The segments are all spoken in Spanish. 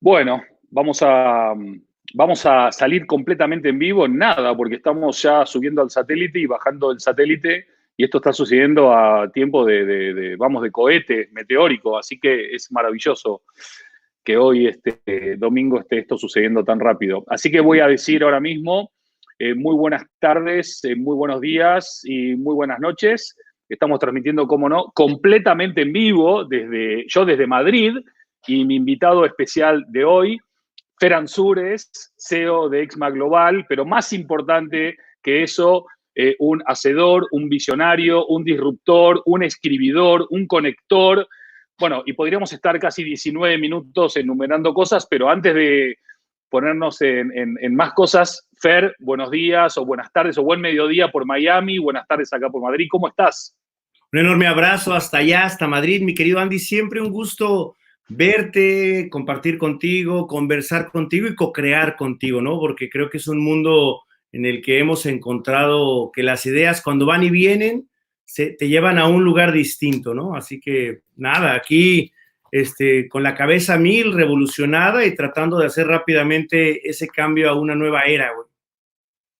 Bueno, vamos a salir completamente en vivo en nada, porque estamos ya subiendo al satélite y bajando el satélite, y esto está sucediendo a tiempo de cohete meteórico, así que es maravilloso que hoy, domingo, esté esto sucediendo tan rápido. Así que voy a decir ahora mismo muy buenas tardes, muy buenos días y muy buenas noches. Estamos transmitiendo, como no, completamente en vivo, desde Madrid, y mi invitado especial de hoy, Fer Ansúrez, CEO de Exma Global, pero más importante que eso, un hacedor, un visionario, un disruptor, un escribidor, un conector. Bueno, y podríamos estar casi 19 minutos enumerando cosas, pero antes de ponernos en más cosas, Fer, buenos días o buenas tardes o buen mediodía por Miami, buenas tardes acá por Madrid. ¿Cómo estás? Un enorme abrazo hasta allá, hasta Madrid, mi querido Andy. Siempre un gusto verte, compartir contigo, conversar contigo y co-crear contigo, ¿no? Porque creo que es un mundo en el que hemos encontrado que las ideas cuando van y vienen te llevan a un lugar distinto, ¿no? Así que nada, aquí con la cabeza a mil, revolucionada y tratando de hacer rápidamente ese cambio a una nueva era, güey.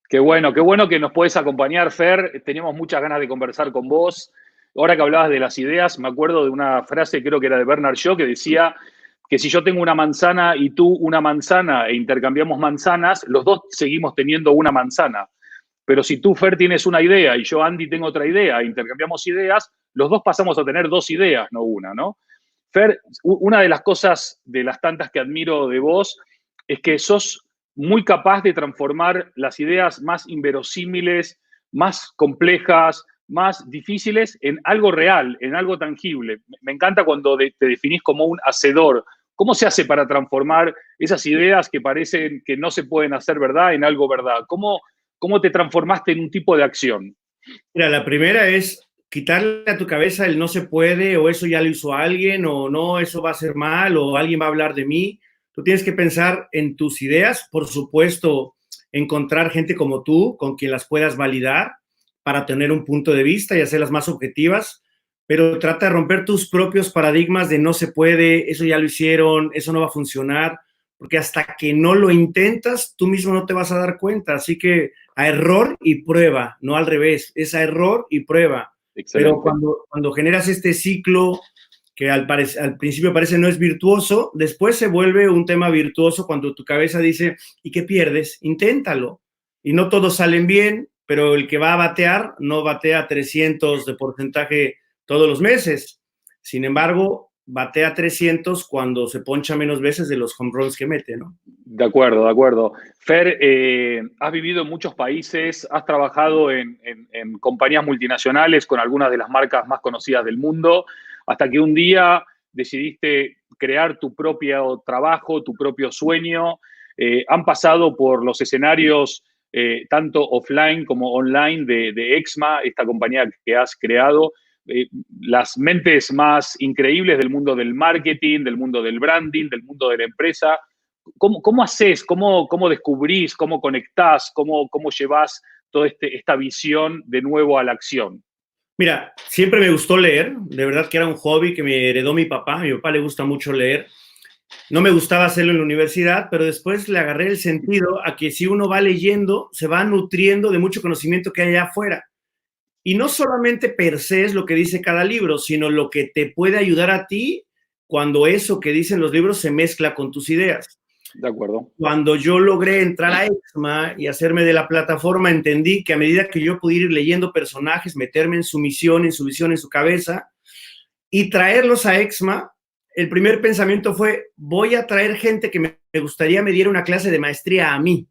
Qué bueno que nos puedes acompañar, Fer. Teníamos muchas ganas de conversar con vos. Ahora que hablabas de las ideas, me acuerdo de una frase, creo que era de Bernard Shaw, que decía que si yo tengo una manzana y tú una manzana e intercambiamos manzanas, los dos seguimos teniendo una manzana. Pero si tú, Fer, tienes una idea y yo, Andy, tengo otra idea e intercambiamos ideas, los dos pasamos a tener dos ideas, no una, ¿no? Fer, una de las cosas, de las tantas que admiro de vos, es que sos muy capaz de transformar las ideas más inverosímiles, más complejas, más difíciles en algo real, en algo tangible. Me encanta cuando te definís como un hacedor. ¿Cómo se hace para transformar esas ideas que parecen que no se pueden hacer verdad en algo verdad? ¿Cómo te transformaste en un tipo de acción? Mira, la primera es quitarle a tu cabeza el no se puede, o eso ya lo hizo alguien, o no, eso va a ser mal, o alguien va a hablar de mí. Tú tienes que pensar en tus ideas, por supuesto, encontrar gente como tú, con quien las puedas validar para tener un punto de vista y hacerlas más objetivas, pero trata de romper tus propios paradigmas de no se puede, eso ya lo hicieron, eso no va a funcionar, porque hasta que no lo intentas, tú mismo no te vas a dar cuenta. Así que a error y prueba, no al revés, es a error y prueba. Pero Excelente. cuando generas este ciclo que al principio parece no es virtuoso, después se vuelve un tema virtuoso cuando tu cabeza dice, ¿y qué pierdes? Inténtalo. Y no todos salen bien, pero el que va a batear no batea 300 de porcentaje todos los meses. Sin embargo, batea 300 cuando se poncha menos veces de los home runs que mete, ¿no? De acuerdo, de acuerdo. Fer, has vivido en muchos países, has trabajado en compañías multinacionales con algunas de las marcas más conocidas del mundo, hasta que un día decidiste crear tu propio trabajo, tu propio sueño. Han pasado por los escenarios tanto offline como online de Exma, esta compañía que has creado. Las mentes más increíbles del mundo del marketing, del mundo del branding, del mundo de la empresa. ¿Cómo haces? ¿Cómo descubrís? ¿Cómo conectás? ¿Cómo llevas toda esta visión de nuevo a la acción? Mira, siempre me gustó leer, de verdad que era un hobby que me heredó mi papá. A mi papá le gusta mucho leer. No me gustaba hacerlo en la universidad, pero después le agarré el sentido a que si uno va leyendo, se va nutriendo de mucho conocimiento que hay allá afuera. Y no solamente per se es lo que dice cada libro, sino lo que te puede ayudar a ti cuando eso que dicen los libros se mezcla con tus ideas. De acuerdo. Cuando yo logré entrar a Exma y hacerme de la plataforma, entendí que a medida que yo pudiera ir leyendo personajes, meterme en su misión, en su visión, en su cabeza y traerlos a Exma, el primer pensamiento fue, voy a traer gente que me gustaría me diera una clase de maestría a mí.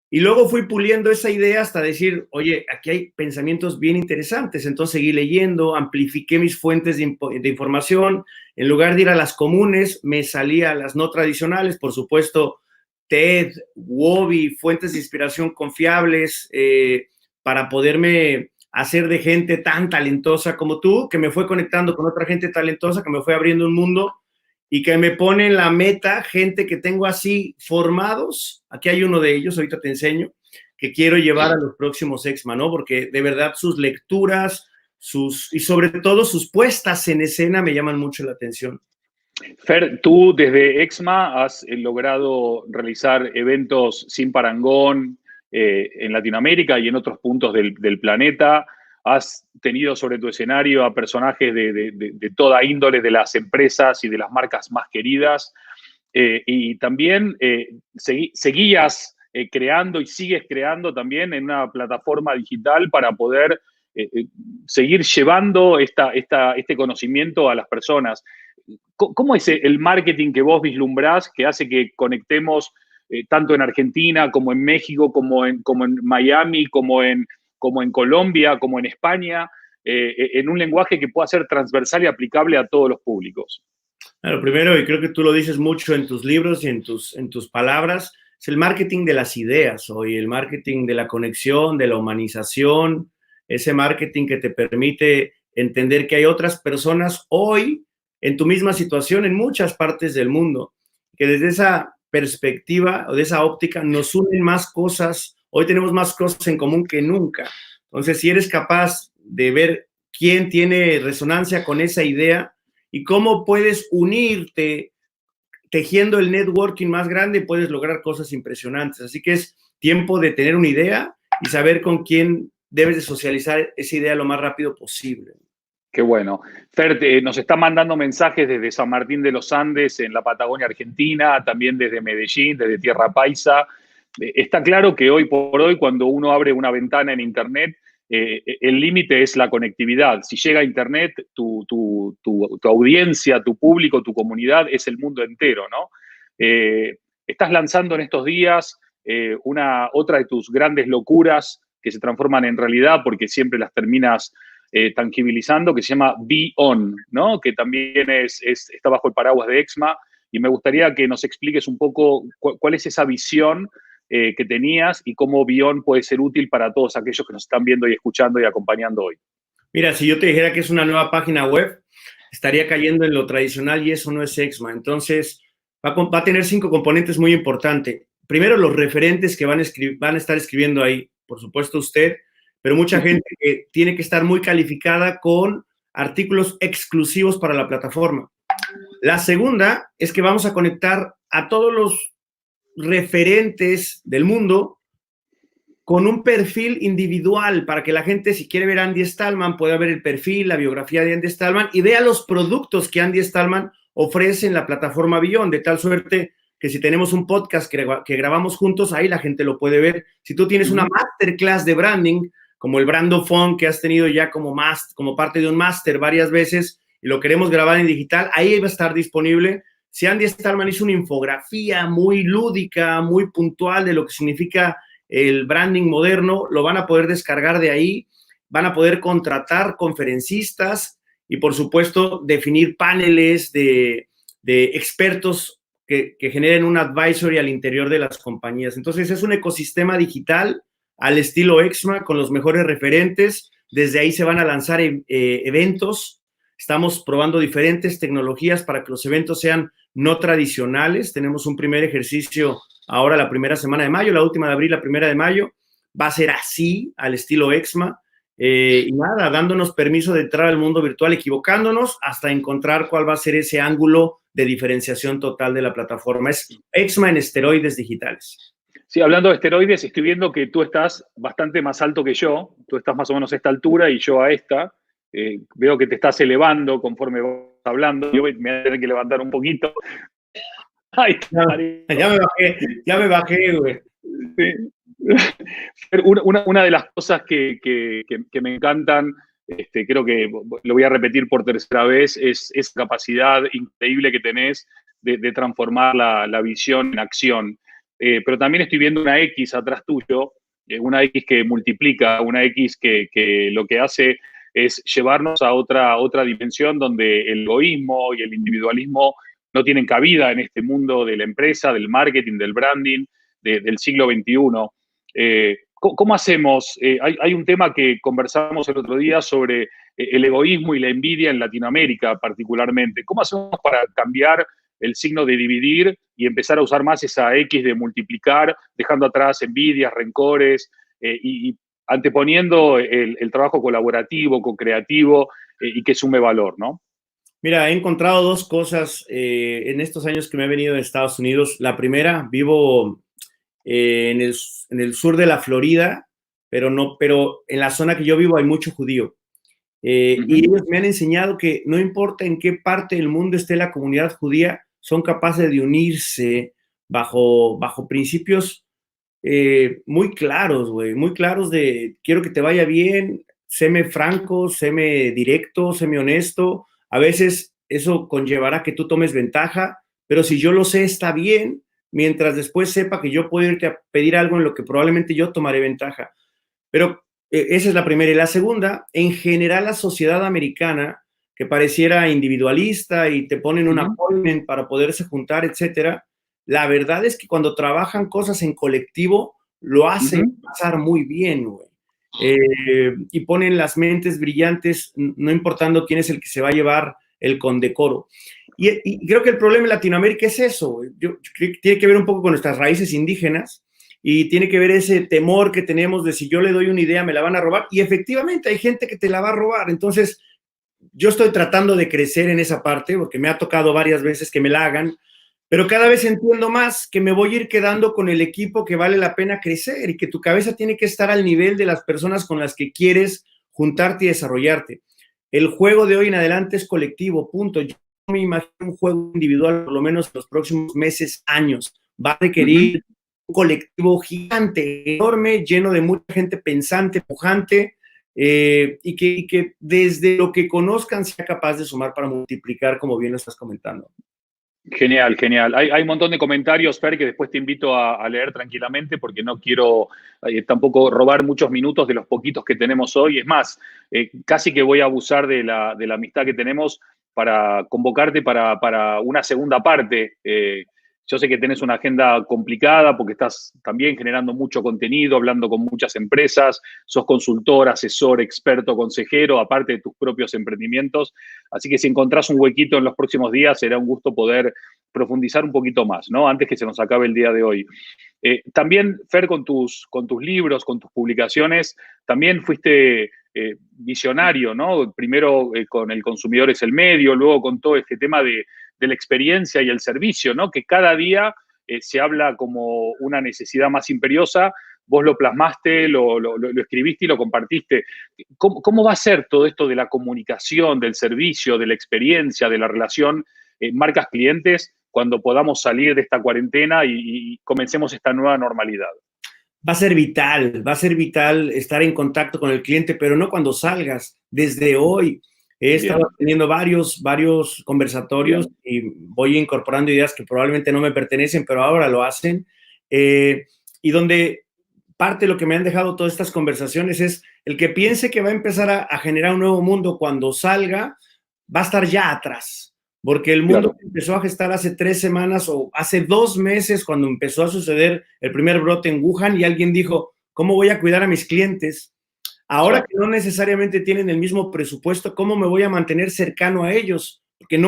Y luego fui puliendo esa idea hasta decir, oye, aquí hay pensamientos bien interesantes. Entonces seguí leyendo, amplifiqué mis fuentes de información. En lugar de ir a las comunes, me salí a las no tradicionales, por supuesto, TED, Wobby, fuentes de inspiración confiables, para poderme hacer de gente tan talentosa como tú, que me fue conectando con otra gente talentosa, que me fue abriendo un mundo y que me ponen la meta, gente que tengo así formados, aquí hay uno de ellos, ahorita te enseño, que quiero llevar a los próximos Exma, ¿no? Porque de verdad sus lecturas, y sobre todo sus puestas en escena me llaman mucho la atención. Fer, tú desde EXMA has logrado realizar eventos sin parangón en Latinoamérica y en otros puntos del planeta. Has tenido sobre tu escenario a personajes de toda índole de las empresas y de las marcas más queridas. Y también seguías creando y sigues creando también en una plataforma digital para poder seguir llevando este conocimiento a las personas. ¿Cómo es el marketing que vos vislumbrás que hace que conectemos tanto en Argentina como en México, como en Miami, como en Colombia, como en España, en un lenguaje que pueda ser transversal y aplicable a todos los públicos? Bueno, primero, y creo que tú lo dices mucho en tus libros y en tus palabras, es el marketing de las ideas hoy, el marketing de la conexión, de la humanización, ese marketing que te permite entender que hay otras personas hoy en tu misma situación en muchas partes del mundo, que desde esa perspectiva o de esa óptica nos unen más cosas, hoy tenemos más cosas en común que nunca. Entonces, si eres capaz de ver quién tiene resonancia con esa idea, y cómo puedes unirte tejiendo el networking más grande, puedes lograr cosas impresionantes. Así que es tiempo de tener una idea y saber con quién debes de socializar esa idea lo más rápido posible. Qué bueno. Fer, nos está mandando mensajes desde San Martín de los Andes, en la Patagonia Argentina, también desde Medellín, desde Tierra Paisa. Está claro que hoy por hoy, cuando uno abre una ventana en Internet, el límite es la conectividad. Si llega a Internet, tu audiencia, tu público, tu comunidad es el mundo entero, ¿no? Estás lanzando en estos días otra de tus grandes locuras que se transforman en realidad porque siempre las terminas tangibilizando, que se llama Be On, ¿no? Que también está bajo el paraguas de EXMA, y me gustaría que nos expliques un poco cuál es esa visión que tenías y cómo Be On puede ser útil para todos aquellos que nos están viendo y escuchando y acompañando hoy. Mira, si yo te dijera que es una nueva página web, estaría cayendo en lo tradicional y eso no es EXMA. Entonces, va a tener 5 componentes muy importantes. Primero, los referentes que van a estar escribiendo ahí, por supuesto usted, pero mucha gente que tiene que estar muy calificada con artículos exclusivos para la plataforma. La segunda es que vamos a conectar a todos los referentes del mundo con un perfil individual para que la gente, si quiere ver a Andy Stallman, pueda ver el perfil, la biografía de Andy Stallman y vea los productos que Andy Stallman ofrece en la plataforma Beyond, de tal suerte que si tenemos un podcast que grabamos juntos, ahí la gente lo puede ver. Si tú tienes una masterclass de branding, como el Brandofone que has tenido ya como parte de un máster varias veces y lo queremos grabar en digital, ahí va a estar disponible. Si Andy Stallman hizo una infografía muy lúdica, muy puntual de lo que significa el branding moderno, lo van a poder descargar de ahí, van a poder contratar conferencistas y, por supuesto, definir paneles de expertos que generen un advisory al interior de las compañías. Entonces, es un ecosistema digital al estilo EXMA con los mejores referentes. Desde ahí se van a lanzar eventos. Estamos probando diferentes tecnologías para que los eventos sean no tradicionales. Tenemos un primer ejercicio ahora la primera semana de mayo, la última de abril, la primera de mayo. Va a ser así, al estilo EXMA. Y nada, dándonos permiso de entrar al mundo virtual, equivocándonos hasta encontrar cuál va a ser ese ángulo de diferenciación total de la plataforma. Es EXMA en esteroides digitales. Sí, hablando de esteroides, estoy viendo que tú estás bastante más alto que yo. Tú estás más o menos a esta altura y yo a esta. Veo que te estás elevando conforme vas hablando. Yo me voy a tener que levantar un poquito. Ay, ya me bajé, güey. Sí. Una de las cosas que me encantan, creo que lo voy a repetir por tercera vez, es esa capacidad increíble que tenés de transformar la visión en acción. Pero también estoy viendo una X atrás tuyo, una X que multiplica, una X que lo que hace es llevarnos a otra dimensión donde el egoísmo y el individualismo no tienen cabida en este mundo de la empresa, del marketing, del branding, del siglo XXI. ¿Cómo hacemos? Hay un tema que conversamos el otro día sobre el egoísmo y la envidia en Latinoamérica particularmente. ¿Cómo hacemos para cambiar el signo de dividir y empezar a usar más esa X de multiplicar, dejando atrás envidias, rencores y anteponiendo el trabajo colaborativo, co-creativo y que sume valor, ¿no? Mira, he encontrado dos cosas en estos años que me he venido de Estados Unidos. La primera, vivo en el sur de la Florida, pero en la zona que yo vivo hay mucho judío. Y ellos me han enseñado que no importa en qué parte del mundo esté la comunidad judía, son capaces de unirse bajo principios muy claros, güey, muy claros de quiero que te vaya bien, séme franco, séme directo, séme honesto. A veces eso conllevará que tú tomes ventaja, pero si yo lo sé, está bien, mientras después sepa que yo puedo irte a pedir algo en lo que probablemente yo tomaré ventaja. Pero esa es la primera. Y la segunda, en general la sociedad americana, que pareciera individualista y te ponen un appointment para poderse juntar, etcétera, la verdad es que cuando trabajan cosas en colectivo, lo hacen pasar muy bien, güey. Y ponen las mentes brillantes, no importando quién es el que se va a llevar el condecoro. Y creo que el problema en Latinoamérica es eso. Yo creo que tiene que ver un poco con nuestras raíces indígenas y tiene que ver ese temor que tenemos de si yo le doy una idea me la van a robar. Y efectivamente hay gente que te la va a robar. Entonces, yo estoy tratando de crecer en esa parte porque me ha tocado varias veces que me la hagan, pero cada vez entiendo más que me voy a ir quedando con el equipo que vale la pena crecer y que tu cabeza tiene que estar al nivel de las personas con las que quieres juntarte y desarrollarte. El juego de hoy en adelante es colectivo, punto. Yo no me imagino un juego individual, por lo menos en los próximos meses, años. Va a requerir un colectivo gigante, enorme, lleno de mucha gente pensante, pujante, y que desde lo que conozcan sea capaz de sumar para multiplicar, como bien lo estás comentando. Genial, genial. Hay un montón de comentarios, Fer, que después te invito a leer tranquilamente porque no quiero tampoco robar muchos minutos de los poquitos que tenemos hoy. Es más, casi que voy a abusar de la amistad que tenemos para convocarte para una segunda parte. Yo sé que tenés una agenda complicada porque estás también generando mucho contenido, hablando con muchas empresas, sos consultor, asesor, experto, consejero, aparte de tus propios emprendimientos. Así que si encontrás un huequito en los próximos días, será un gusto poder profundizar un poquito más, ¿no? Antes que se nos acabe el día de hoy. También, Fer, con tus libros, con tus publicaciones, también fuiste visionario, ¿no? Primero con El consumidor es el medio, luego con todo este tema de la experiencia y el servicio, ¿no? Que cada día se habla como una necesidad más imperiosa. Vos lo plasmaste, lo escribiste y lo compartiste. ¿Cómo va a ser todo esto de la comunicación, del servicio, de la experiencia, de la relación marcas-clientes cuando podamos salir de esta cuarentena y comencemos esta nueva normalidad? Va a ser vital estar en contacto con el cliente, pero no cuando salgas, desde hoy. He estado teniendo varios conversatorios y voy incorporando ideas que probablemente no me pertenecen, pero ahora lo hacen. Y donde parte de lo que me han dejado todas estas conversaciones es el que piense que va a empezar a generar un nuevo mundo cuando salga, va a estar ya atrás. Porque el mundo empezó a gestar hace 3 semanas o hace 2 meses cuando empezó a suceder el primer brote en Wuhan y alguien dijo, ¿cómo voy a cuidar a mis clientes? Ahora que no necesariamente tienen el mismo presupuesto, ¿cómo me voy a mantener cercano a ellos? Porque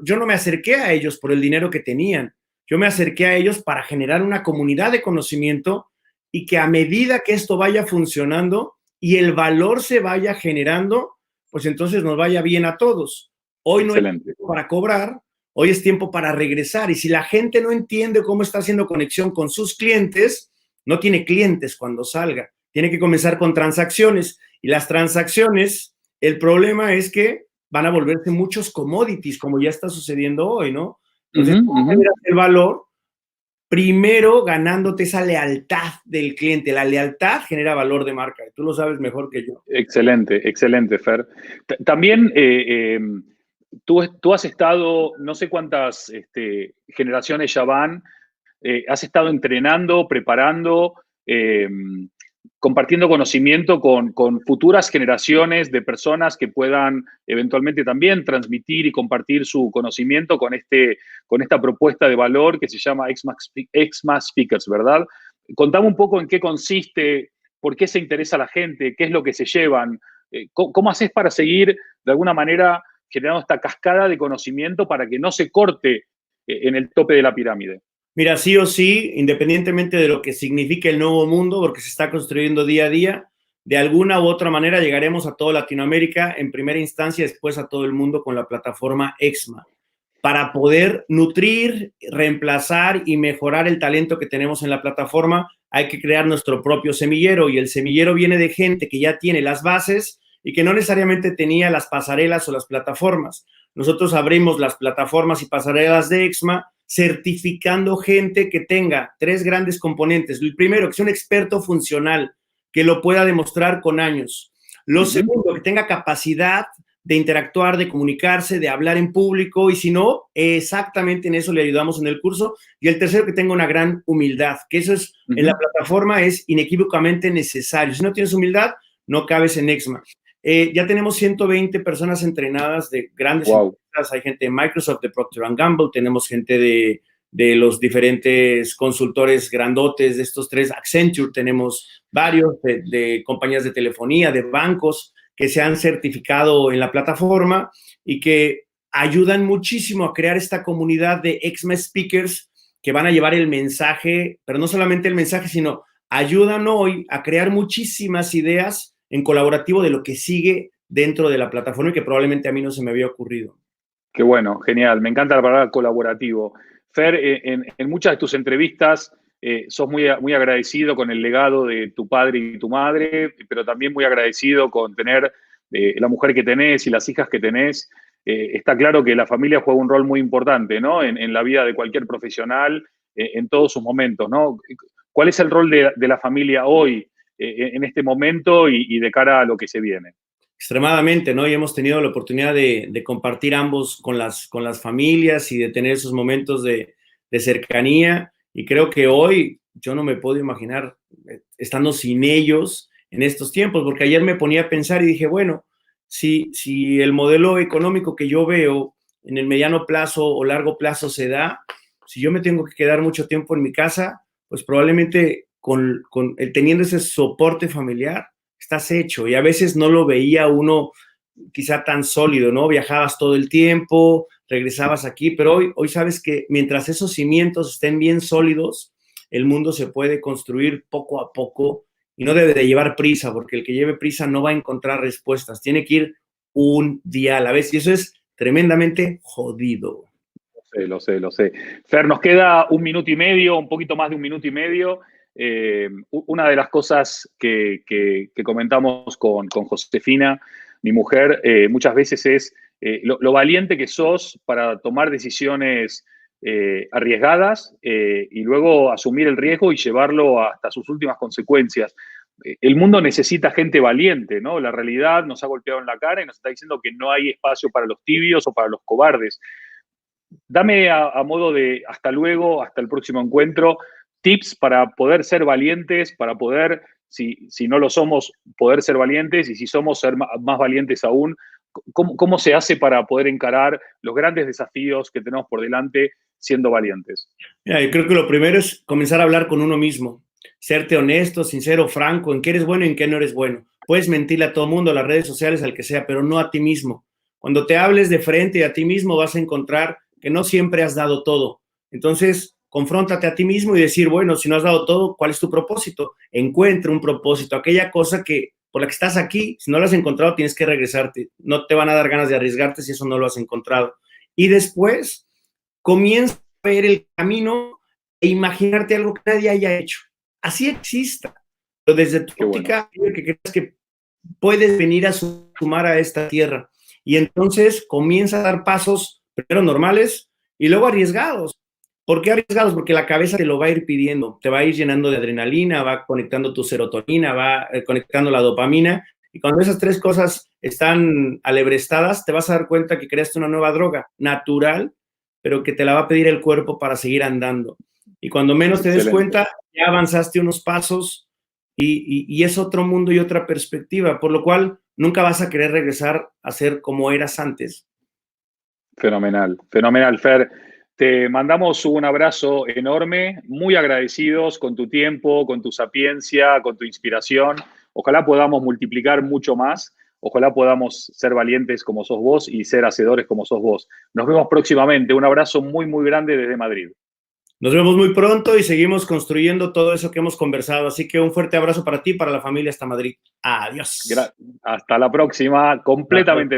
yo no me acerqué a ellos por el dinero que tenían. Yo me acerqué a ellos para generar una comunidad de conocimiento y que a medida que esto vaya funcionando y el valor se vaya generando, pues entonces nos vaya bien a todos. Hoy no es tiempo para cobrar, hoy es tiempo para regresar. Y si la gente no entiende cómo está haciendo conexión con sus clientes, no tiene clientes cuando salga. Tiene que comenzar con transacciones. Y las transacciones, el problema es que van a volverse muchos commodities, como ya está sucediendo hoy, ¿no? Entonces, el valor, primero ganándote esa lealtad del cliente. La lealtad genera valor de marca. Tú lo sabes mejor que yo. Excelente, excelente, Fer. También tú has estado, no sé cuántas generaciones ya van, has estado entrenando, preparando, compartiendo conocimiento con futuras generaciones de personas que puedan eventualmente también transmitir y compartir su conocimiento con esta propuesta de valor que se llama Exma Speakers, ¿verdad? Contame un poco en qué consiste, por qué se interesa a la gente, qué es lo que se llevan, cómo haces para seguir de alguna manera generando esta cascada de conocimiento para que no se corte en el tope de la pirámide. Mira, sí o sí, independientemente de lo que signifique el nuevo mundo, porque se está construyendo día a día, de alguna u otra manera llegaremos a toda Latinoamérica en primera instancia, después a todo el mundo con la plataforma EXMA, para poder nutrir, reemplazar y mejorar el talento que tenemos en la plataforma. Hay que crear nuestro propio semillero, y el semillero viene de gente que ya tiene las bases y que no necesariamente tenía las pasarelas o las plataformas. Nosotros abrimos las plataformas y pasarelas de EXMA certificando gente que tenga 3 grandes componentes. El primero, que sea un experto funcional, que lo pueda demostrar con años. Lo segundo, que tenga capacidad de interactuar, de comunicarse, de hablar en público, y si no, exactamente en eso le ayudamos en el curso. Y el tercero, que tenga una gran humildad, que eso es, en la plataforma es inequívocamente necesario. Si no tienes humildad, no cabes en EXMA. Ya tenemos 120 personas entrenadas de grandes empresas. Hay gente de Microsoft, de Procter & Gamble, tenemos gente de los diferentes consultores grandotes de estos 3, Accenture, tenemos varios de compañías de telefonía, de bancos, que se han certificado en la plataforma y que ayudan muchísimo a crear esta comunidad de EXMA speakers que van a llevar el mensaje, pero no solamente el mensaje, sino ayudan hoy a crear muchísimas ideas en colaborativo de lo que sigue dentro de la plataforma y que probablemente a mí no se me había ocurrido. Qué bueno, genial. Me encanta la palabra colaborativo. Fer, en muchas de tus entrevistas sos muy, muy agradecido con el legado de tu padre y tu madre, pero también muy agradecido con tener la mujer que tenés y las hijas que tenés. Está claro que la familia juega un rol muy importante, ¿no? En la vida de cualquier profesional, en todos sus momentos, ¿no? ¿Cuál es el rol de la familia hoy, en este momento y de cara a lo que se viene? Extremadamente, ¿no? Y hemos tenido la oportunidad de compartir ambos con las familias y de tener esos momentos de cercanía. Y creo que hoy yo no me puedo imaginar estando sin ellos en estos tiempos, porque ayer me ponía a pensar y dije, bueno, si el modelo económico que yo veo en el mediano plazo o largo plazo se da, si yo me tengo que quedar mucho tiempo en mi casa, pues probablemente teniendo ese soporte familiar, estás hecho. Y a veces no lo veía uno quizá tan sólido, ¿no? Viajabas todo el tiempo, regresabas aquí, pero hoy sabes que mientras esos cimientos estén bien sólidos, el mundo se puede construir poco a poco y no debe de llevar prisa, porque el que lleve prisa no va a encontrar respuestas. Tiene que ir un día a la vez y eso es tremendamente jodido. Lo sé, lo sé. Fer, nos queda 1 minuto y medio, un poquito más de 1 minuto y medio. Una de las cosas que comentamos con Josefina, mi mujer, muchas veces es lo valiente que sos para tomar decisiones arriesgadas y luego asumir el riesgo y llevarlo hasta sus últimas consecuencias. El mundo necesita gente valiente, ¿no? La realidad nos ha golpeado en la cara y nos está diciendo que no hay espacio para los tibios o para los cobardes. Dame a modo de hasta luego, hasta el próximo encuentro, tips para poder ser valientes, para poder, si no lo somos, poder ser valientes, y si somos, ser más valientes aún. ¿Cómo se hace para poder encarar los grandes desafíos que tenemos por delante siendo valientes? Mira, yo creo que lo primero es comenzar a hablar con uno mismo, serte honesto, sincero, franco, en qué eres bueno y en qué no eres bueno. Puedes mentirle a todo el mundo, a las redes sociales, al que sea, pero no a ti mismo. Cuando te hables de frente a ti mismo, vas a encontrar que no siempre has dado todo. Entonces, confróntate a ti mismo y decir, bueno, si no has dado todo, ¿cuál es tu propósito? Encuentra un propósito, aquella cosa que por la que estás aquí, si no lo has encontrado, tienes que regresarte. No te van a dar ganas de arriesgarte si eso no lo has encontrado. Y después, comienza a ver el camino e imaginarte algo que nadie haya hecho. Así exista. Pero desde tu óptica, que creas que puedes venir a sumar a esta tierra. Y entonces comienza a dar pasos primero normales y luego arriesgados. ¿Por qué arriesgados? Porque la cabeza te lo va a ir pidiendo, te va a ir llenando de adrenalina, va conectando tu serotonina, va conectando la dopamina, y cuando esas 3 cosas están alebrestadas, te vas a dar cuenta que creaste una nueva droga natural, pero que te la va a pedir el cuerpo para seguir andando. Y cuando menos te des cuenta, ya avanzaste unos pasos y es otro mundo y otra perspectiva, por lo cual nunca vas a querer regresar a ser como eras antes. Fenomenal, fenomenal, Fer. Te mandamos un abrazo enorme, muy agradecidos con tu tiempo, con tu sapiencia, con tu inspiración. Ojalá podamos multiplicar mucho más. Ojalá podamos ser valientes como sos vos y ser hacedores como sos vos. Nos vemos próximamente. Un abrazo muy, muy grande desde Madrid. Nos vemos muy pronto y seguimos construyendo todo eso que hemos conversado. Así que un fuerte abrazo para ti y para la familia hasta Madrid. Adiós. Hasta la próxima, completamente en vivo.